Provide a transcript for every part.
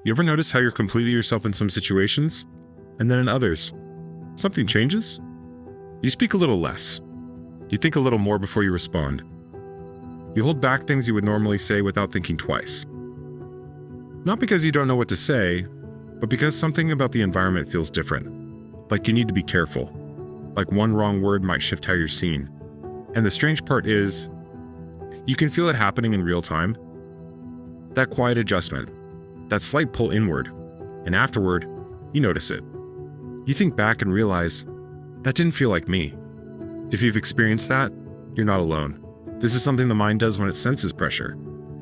You ever notice how you're completely yourself in some situations, and then in others, something changes? You speak a little less. You think a little more before you respond. You hold back things you would normally say without thinking twice. Not because you don't know what to say, but because something about the environment feels different. Like you need to be careful. Like one wrong word might shift how you're seen. And the strange part is, you can feel it happening in real time. That quiet adjustment, that slight pull inward, and afterward, you notice it. You think back and realize, that didn't feel like me. If you've experienced that, you're not alone. This is something the mind does when it senses pressure.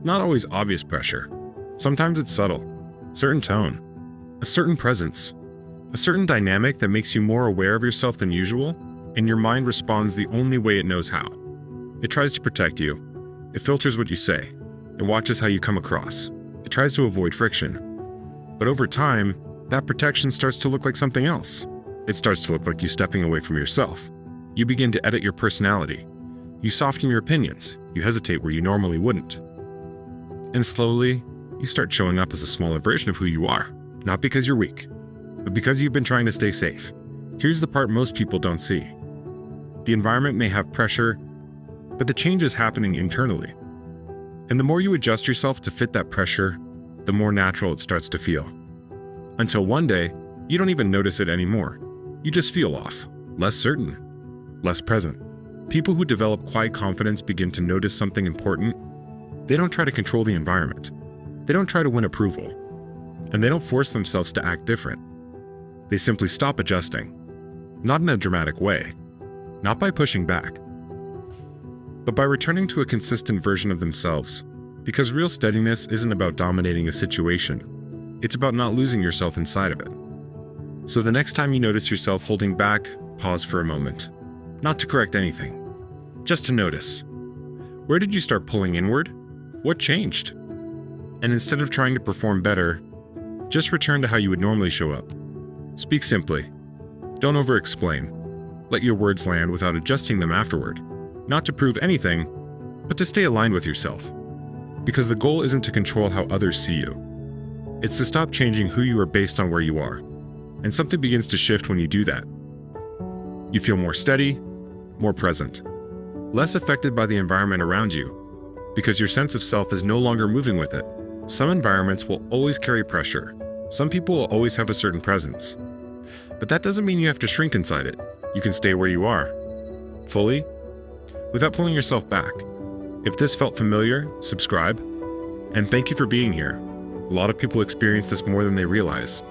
Not always obvious pressure. Sometimes it's subtle. Certain tone. A certain presence. A certain dynamic that makes you more aware of yourself than usual, and your mind responds the only way it knows how. It tries to protect you. It filters what you say. It watches how you come across. It tries to avoid friction. But over time, that protection starts to look like something else. It starts to look like you stepping away from yourself. You begin to edit your personality. You soften your opinions. You hesitate where you normally wouldn't. And slowly, you start showing up as a smaller version of who you are. Not because you're weak, but because you've been trying to stay safe. Here's the part most people don't see. The environment may have pressure, but the change is happening internally. And the more you adjust yourself to fit that pressure, the more natural it starts to feel. Until one day, you don't even notice it anymore. You just feel off, less certain, less present. People who develop quiet confidence begin to notice something important. They don't try to control the environment. They don't try to win approval. And they don't force themselves to act different. They simply stop adjusting. Not in a dramatic way. Not by pushing back. But by returning to a consistent version of themselves. Because real steadiness isn't about dominating a situation. It's about not losing yourself inside of it. So the next time you notice yourself holding back, pause for a moment. Not to correct anything. Just to notice. Where did you start pulling inward? What changed? And instead of trying to perform better, just return to how you would normally show up. Speak simply. Don't over-explain. Let your words land without adjusting them afterward. Not to prove anything, but to stay aligned with yourself. Because the goal isn't to control how others see you. It's to stop changing who you are based on where you are. And something begins to shift when you do that. You feel more steady, more present. Less affected by the environment around you. Because your sense of self is no longer moving with it. Some environments will always carry pressure. Some people will always have a certain presence. But that doesn't mean you have to shrink inside it. You can stay where you are. Fully, without pulling yourself back. If this felt familiar, subscribe. And thank you for being here. A lot of people experience this more than they realize.